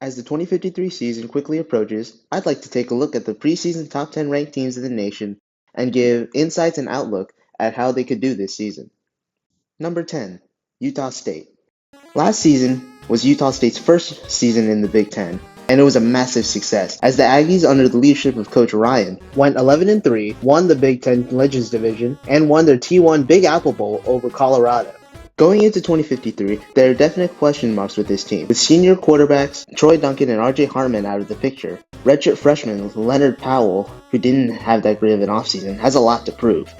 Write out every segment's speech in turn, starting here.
As the 2053 season quickly approaches, I'd like to take a look at the preseason top 10 ranked teams in the nation and give insights and outlook at how they could do this season. Number 10, Utah State. Last season was Utah State's first season in the Big Ten, and it was a massive success as the Aggies, under the leadership of Coach Ryan, went 11-3, won the Big Ten Legends Division, and won their T1 Big Apple Bowl over Colorado. Going into 2053, there are definite question marks with this team, with senior quarterbacks Troy Duncan and RJ Hartman out of the picture. Redshirt freshman Leonard Powell, who didn't have that great of an offseason, has a lot to prove.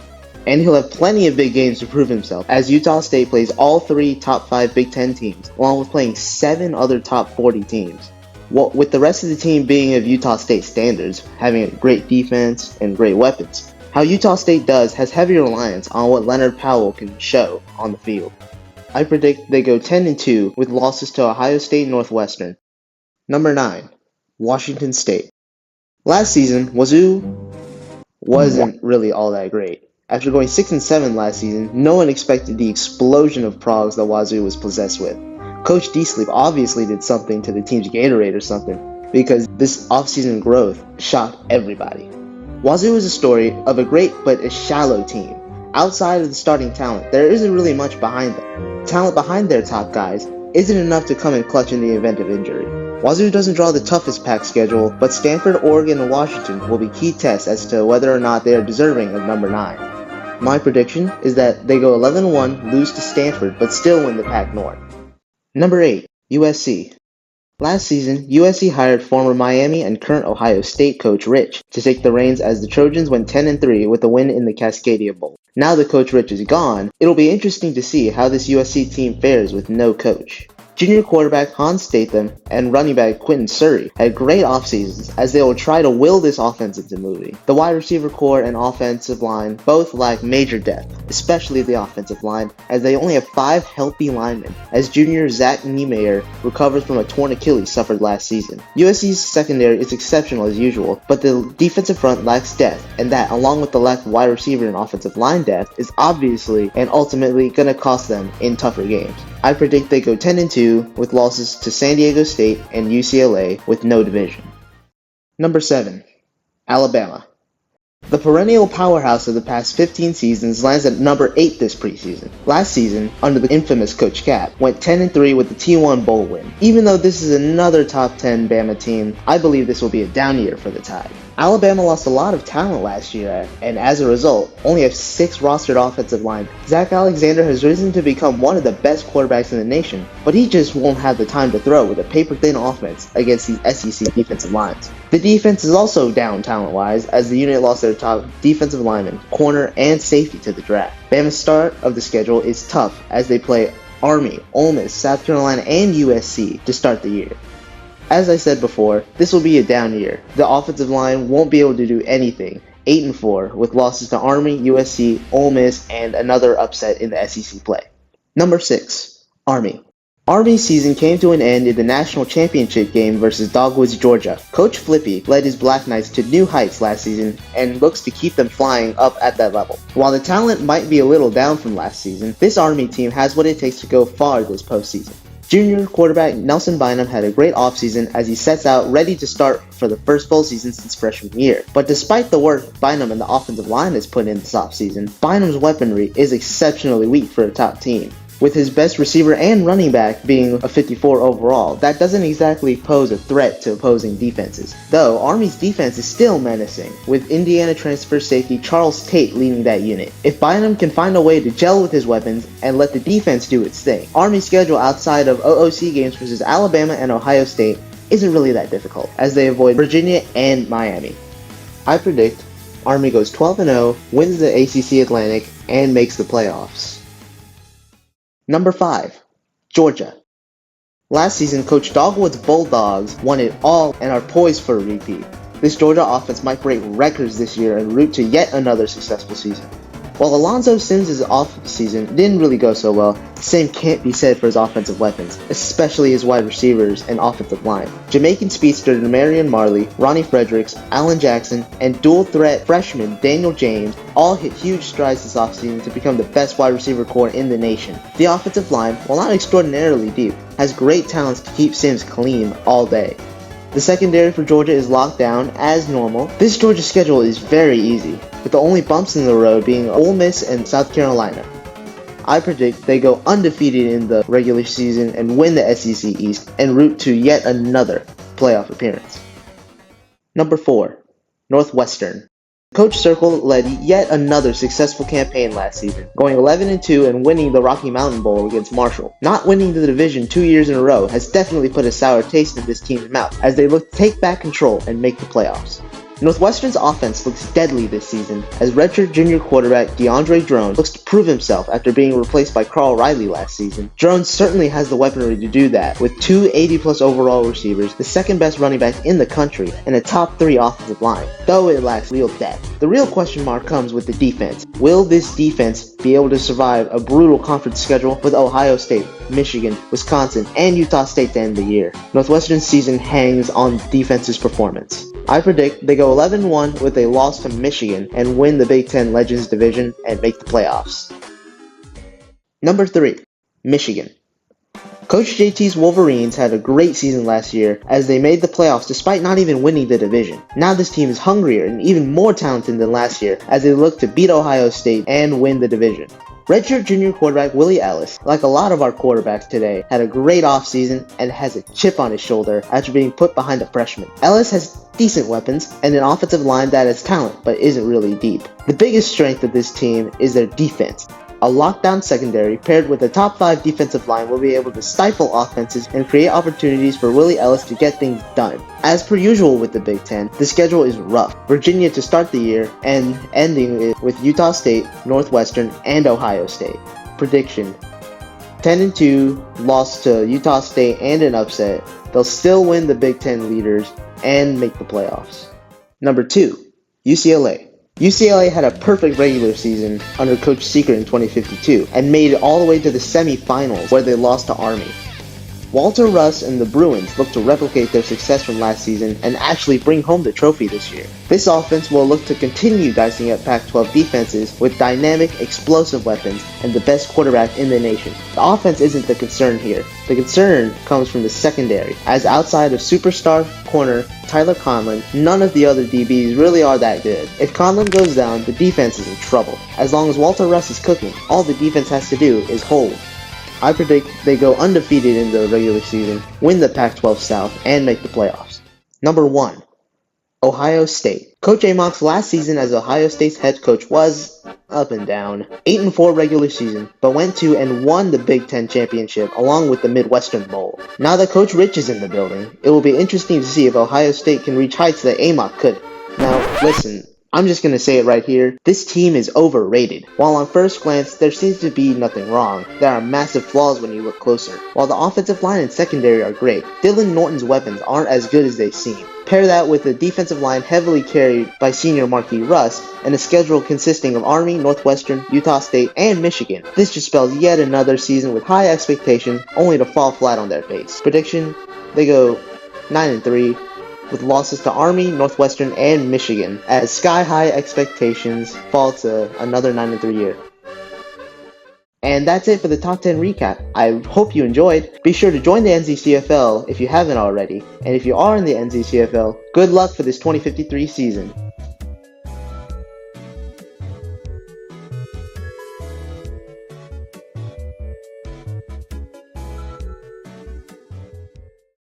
And he'll have plenty of big games to prove himself, as Utah State plays all three top 5 Big Ten teams, along with playing 7 other top 40 teams. With the rest of the team being of Utah State standards, having a great defense and great weapons. How Utah State does has heavy reliance on what Leonard Powell can show on the field. I predict they go 10-2 with losses to Ohio State and Northwestern. Number 9, Washington State. Last season, Wazoo wasn't really all that great. After going 6-7 last season, no one expected the explosion of progs that Wazoo was possessed with. Coach D-Sleep obviously did something to the team's Gatorade or something, because this offseason growth shocked everybody. Wazoo is a story of a great but a shallow team. Outside of the starting talent, there isn't really much behind them. Talent behind their top guys isn't enough to come in clutch in the event of injury. Wazoo doesn't draw the toughest pack schedule, but Stanford, Oregon, and Washington will be key tests as to whether or not they are deserving of number 9. My prediction is that they go 11-1, lose to Stanford, but still win the Pac North. Number 8, USC. Last season, USC hired former Miami and current Ohio State coach Rich to take the reins as the Trojans went 10-3 with a win in the Cascadia Bowl. Now that Coach Rich is gone, it'll be interesting to see how this USC team fares with no coach. Junior quarterback Hans Statham and running back Quinton Surrey had great off seasons as they will try to will this offense into moving. The wide receiver core and offensive line both lack major depth, especially the offensive line, as they only have 5 healthy linemen, as junior Zach Niemeyer recovers from a torn Achilles suffered last season. USC's secondary is exceptional as usual, but the defensive front lacks depth, and that, along with the lack of wide receiver and offensive line depth, is obviously and ultimately going to cost them in tougher games. I predict they go 10-2 with losses to San Diego State and UCLA with no division. Number 7, Alabama. The perennial powerhouse of the past 15 seasons lands at number 8 this preseason. Last season, under the infamous Coach Cap, went 10-3 with the T1 Bowl win. Even though this is another top 10 Bama team, I believe this will be a down year for the Tide. Alabama lost a lot of talent last year, and as a result, only have 6 rostered offensive linemen. Zach Alexander has risen to become one of the best quarterbacks in the nation, but he just won't have the time to throw with a paper-thin offense against these SEC defensive lines. The defense is also down talent-wise, as the unit lost their top defensive lineman, corner, and safety to the draft. Bama's start of the schedule is tough as they play Army, Ole Miss, South Carolina, and USC to start the year. As I said before, this will be a down year. The offensive line won't be able to do anything, 8-4, with losses to Army, USC, Ole Miss, and another upset in the SEC play. Number 6, Army. Army's season came to an end in the national championship game versus Dogwoods, Georgia. Coach Flippy led his Black Knights to new heights last season and looks to keep them flying up at that level. While the talent might be a little down from last season, this Army team has what it takes to go far this postseason. Junior quarterback Nelson Bynum had a great offseason as he sets out ready to start for the first full season since freshman year. But despite the work Bynum and the offensive line has put in this offseason, Bynum's weaponry is exceptionally weak for a top team. With his best receiver and running back being a 54 overall, that doesn't exactly pose a threat to opposing defenses. Though, Army's defense is still menacing, with Indiana transfer safety Charles Tate leading that unit. If Bynum can find a way to gel with his weapons and let the defense do its thing, Army's schedule outside of OOC games versus Alabama and Ohio State isn't really that difficult, as they avoid Virginia and Miami. I predict Army goes 12-0, wins the ACC Atlantic, and makes the playoffs. Number 5, Georgia. Last season, Coach Dogwood's Bulldogs won it all and are poised for a repeat. This Georgia offense might break records this year en route to yet another successful season. While Alonzo Sims' off-season didn't really go so well, the same can't be said for his offensive weapons, especially his wide receivers and offensive line. Jamaican speedster Demarion Marley, Ronnie Fredericks, Alan Jackson, and dual-threat freshman Daniel James all hit huge strides this offseason to become the best wide receiver core in the nation. The offensive line, while not extraordinarily deep, has great talents to keep Sims clean all day. The secondary for Georgia is locked down as normal. This Georgia schedule is very easy, with the only bumps in the road being Ole Miss and South Carolina. I predict they go undefeated in the regular season and win the SEC East en route to yet another playoff appearance. Number 4. Northwestern. Coach Circle led yet another successful campaign last season, going 11-2 and winning the Rocky Mountain Bowl against Marshall. Not winning the division 2 years in a row has definitely put a sour taste in this team's mouth as they look to take back control and make the playoffs. Northwestern's offense looks deadly this season as redshirt junior quarterback DeAndre Drone looks to prove himself after being replaced by Carl Riley last season. Drone certainly has the weaponry to do that, with 2 80-plus overall receivers, the second best running back in the country, and a top 3 offensive line, though it lacks real depth. The real question mark comes with the defense. Will this defense be able to survive a brutal conference schedule with Ohio State, Michigan, Wisconsin, and Utah State to end the year? Northwestern's season hangs on defense's performance. I predict they go 11-1 with a loss to Michigan and win the Big Ten Legends Division and make the playoffs. Number 3. Michigan. Coach JT's Wolverines had a great season last year as they made the playoffs despite not even winning the division. Now this team is hungrier and even more talented than last year as they look to beat Ohio State and win the division. Redshirt junior quarterback Willie Ellis, like a lot of our quarterbacks today, had a great offseason and has a chip on his shoulder after being put behind a freshman. Ellis has decent weapons and an offensive line that has talent but isn't really deep. The biggest strength of this team is their defense. A lockdown secondary paired with a top 5 defensive line will be able to stifle offenses and create opportunities for Willie Ellis to get things done. As per usual with the Big Ten, the schedule is rough. Virginia to start the year and ending it with Utah State, Northwestern, and Ohio State. Prediction: 10-2, loss to Utah State and an upset. They'll still win the Big Ten leaders and make the playoffs. Number 2, UCLA. UCLA had a perfect regular season under Coach Seeker in 2052 and made it all the way to the semifinals where they lost to Army. Walter Russ and the Bruins look to replicate their success from last season and actually bring home the trophy this year. This offense will look to continue dicing up Pac-12 defenses with dynamic, explosive weapons and the best quarterback in the nation. The offense isn't the concern here. The concern comes from the secondary, as outside of superstar corner Tyler Conlon, none of the other DBs really are that good. If Conlon goes down, the defense is in trouble. As long as Walter Russ is cooking, all the defense has to do is hold. I predict they go undefeated in the regular season, win the Pac-12 South, and make the playoffs. Number 1. Ohio State. Coach Amonk's last season as Ohio State's head coach was up and down. 8-4 regular season, but went to and won the Big Ten championship along with the Midwestern Bowl. Now that Coach Rich is in the building, it will be interesting to see if Ohio State can reach heights that Amonk could. Now, listen, I'm just going to say it right here. This team is overrated. While on first glance, there seems to be nothing wrong, there are massive flaws when you look closer. While the offensive line and secondary are great, Dylan Norton's weapons aren't as good as they seem. Pair that with a defensive line heavily carried by senior Marquis Russ and a schedule consisting of Army, Northwestern, Utah State, and Michigan. This just spells yet another season with high expectations only to fall flat on their face. Prediction: they go 9-3. With losses to Army, Northwestern, and Michigan, as sky-high expectations fall to another 9-3 year. And that's it for the Top 10 recap. I hope you enjoyed. Be sure to join the NZCFL if you haven't already. And if you are in the NZCFL, good luck for this 2053 season.